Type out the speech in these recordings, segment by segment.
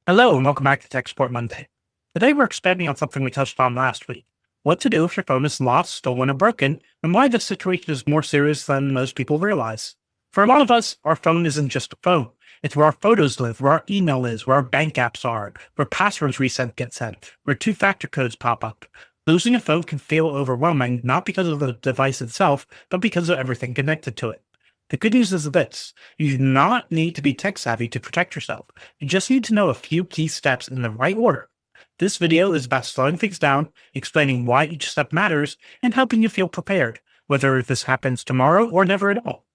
Hello and welcome back to Tech Support Monday. Today we're expanding on something we touched on last week. What to do if your phone is lost, stolen, or broken, and why this situation is more serious than most people realize. For a lot of us, our phone isn't just a phone. It's where our photos live, where our email is, where our bank apps are, where passwords get sent, where two-factor codes pop up. Losing a phone can feel overwhelming, not because of the device itself, but because of everything connected to it. The good news is this: you do not need to be tech savvy to protect yourself. You just need to know a few key steps in the right order. This video is about slowing things down, explaining why each step matters, and helping you feel prepared, whether this happens tomorrow or never at all.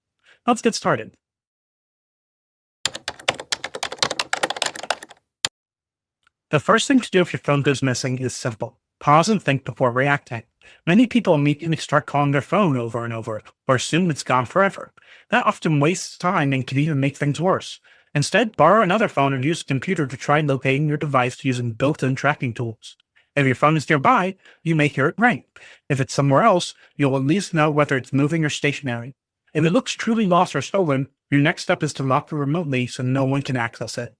Let's get started. The first thing to do if your phone goes missing is simple. Pause and think before reacting. Many people immediately start calling their phone over and over, or assume it's gone forever. That often wastes time and can even make things worse. Instead, borrow another phone or use a computer to try locating your device using built-in tracking tools. If your phone is nearby, you may hear it ring. If it's somewhere else, you'll at least know whether it's moving or stationary. If it looks truly lost or stolen, your next step is to lock it remotely so no one can access it.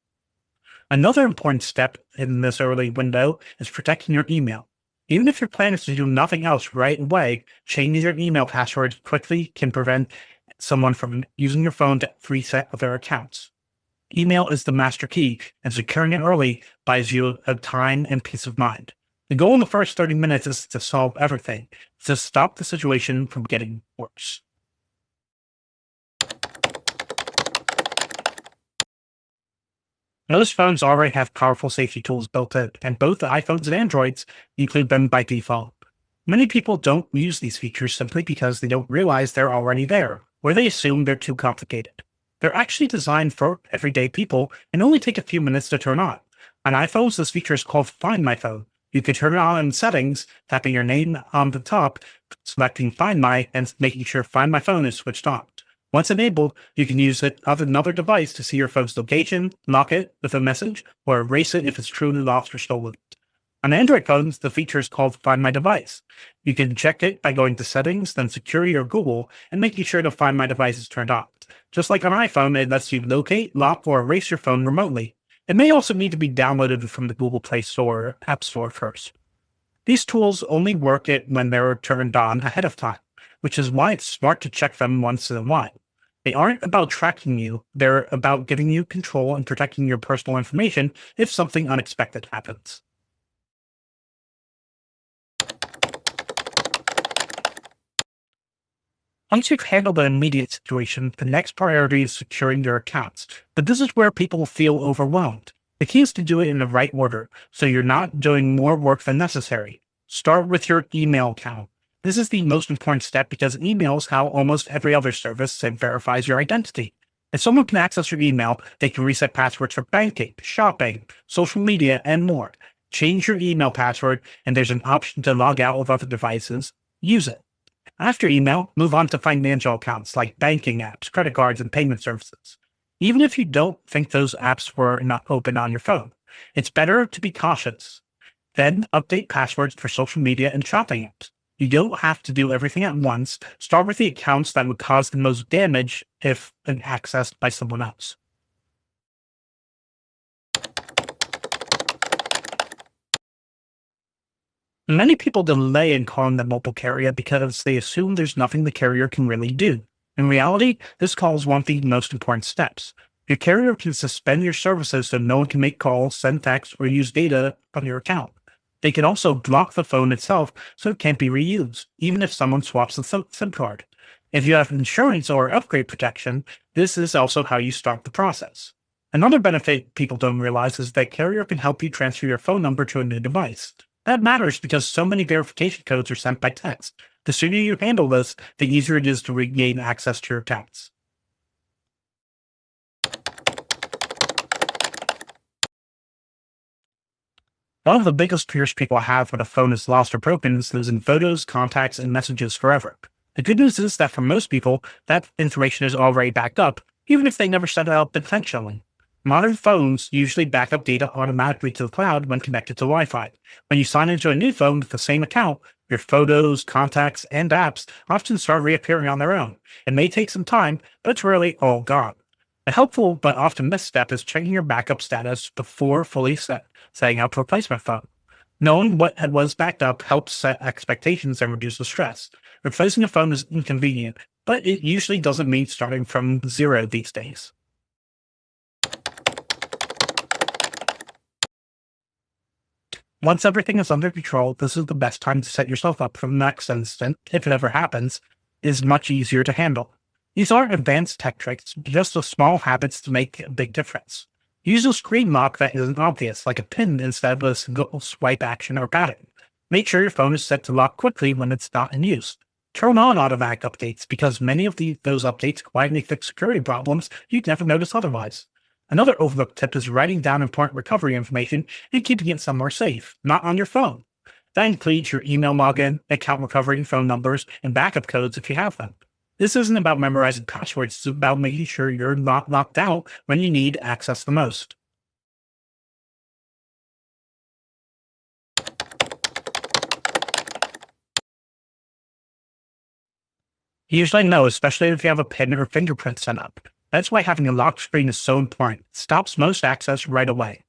Another important step in this early window is protecting your email. Even if your plan is to do nothing else right away, changing your email password quickly can prevent someone from using your phone to reset their accounts. Email is the master key, and securing it early buys you a time and peace of mind. The goal in the first 30 minutes is to solve everything, to stop the situation from getting worse. Most phones already have powerful safety tools built in, and both the iPhones and Androids include them by default. Many people don't use these features simply because they don't realize they're already there, or they assume they're too complicated. They're actually designed for everyday people and only take a few minutes to turn on. On iPhones, this feature is called Find My Phone. You can turn it on in settings, tapping your name on the top, selecting Find My, and making sure Find My Phone is switched on. Once enabled, you can use it on another device to see your phone's location, lock it with a message, or erase it if it's truly lost or stolen. On Android phones, the feature is called Find My Device. You can check it by going to Settings, then Security or Google, and making sure to Find My Device is turned on. Just like on iPhone, it lets you locate, lock, or erase your phone remotely. It may also need to be downloaded from the Google Play Store or App Store first. These tools only work when they're turned on ahead of time, which is why it's smart to check them once in a while. They aren't about tracking you, they're about giving you control and protecting your personal information if something unexpected happens. Once you've handled the immediate situation, the next priority is securing your accounts. But this is where people feel overwhelmed. The key is to do it in the right order, so you're not doing more work than necessary. Start with your email account. This is the most important step because email is how almost every other service verifies your identity. If someone can access your email, they can reset passwords for banking, shopping, social media, and more. Change your email password, and there's an option to log out of other devices. Use it. After email, move on to financial accounts like banking apps, credit cards, and payment services. Even if you don't think those apps were not open on your phone, it's better to be cautious. Then update passwords for social media and shopping apps. You don't have to do everything at once. Start with the accounts that would cause the most damage if accessed by someone else. Many people delay in calling the mobile carrier because they assume there's nothing the carrier can really do. In reality, this call is one of the most important steps. Your carrier can suspend your services so no one can make calls, send texts, or use data from your account. They can also block the phone itself so it can't be reused, even if someone swaps the SIM card. If you have insurance or upgrade protection, this is also how you start the process. Another benefit people don't realize is that carrier can help you transfer your phone number to a new device. That matters because so many verification codes are sent by text. The sooner you handle this, the easier it is to regain access to your accounts. One of the biggest fears people have when a phone is lost or broken is losing photos, contacts, and messages forever. The good news is that for most people, that information is already backed up, even if they never set it up intentionally. Modern phones usually back up data automatically to the cloud when connected to Wi-Fi. When you sign into a new phone with the same account, your photos, contacts, and apps often start reappearing on their own. It may take some time, but it's really all gone. A helpful but often missed step is checking your backup status before setting up a replacement phone. Knowing what was backed up helps set expectations and reduces stress. Replacing a phone is inconvenient, but it usually doesn't mean starting from zero these days. Once everything is under control, this is the best time to set yourself up for the next incident, if it ever happens, is much easier to handle. These aren't advanced tech tricks, just the small habits to make a big difference. Use a screen lock that isn't obvious, like a pin instead of a single swipe action or pattern. Make sure your phone is set to lock quickly when it's not in use. Turn on automatic updates because many of those updates quietly fix security problems you'd never notice otherwise. Another overlooked tip is writing down important recovery information and keeping it somewhere safe, not on your phone. That includes your email login, account recovery phone numbers, and backup codes if you have them. This isn't about memorizing passwords, it's about making sure you're not locked out when you need access the most. You usually know, especially if you have a PIN or fingerprint set up. That's why having a locked screen is so important. It stops most access right away.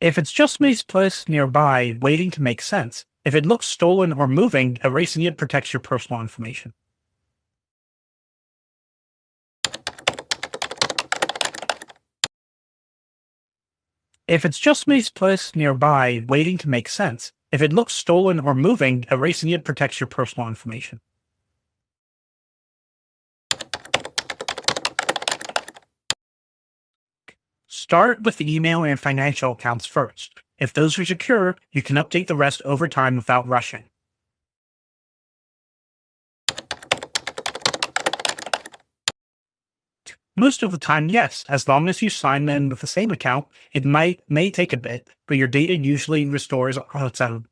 If it's just misplaced nearby, waiting to make sense. If it looks stolen or moving, erasing it protects your personal information. If it's just misplaced nearby, waiting to make sense. If it looks stolen or moving, erasing it protects your personal information. Start with the email and financial accounts first. If those are secure, you can update the rest over time without rushing. Most of the time, yes, as long as you sign in with the same account, it may take a bit, but your data usually restores on its own.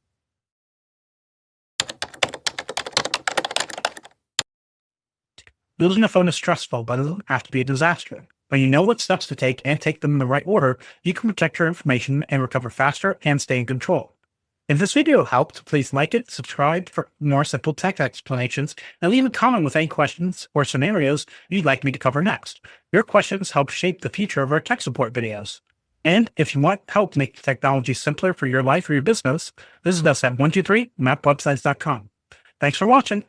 Losing a phone is stressful, but it doesn't have to be a disaster. When you know what steps to take and take them in the right order, you can protect your information and recover faster and stay in control. If this video helped, please like it, subscribe for more simple tech explanations, and leave a comment with any questions or scenarios you'd like me to cover next. Your questions help shape the future of our tech support videos. And if you want help make technology simpler for your life or your business, visit us at 123mapwebsites.com. Thanks for watching.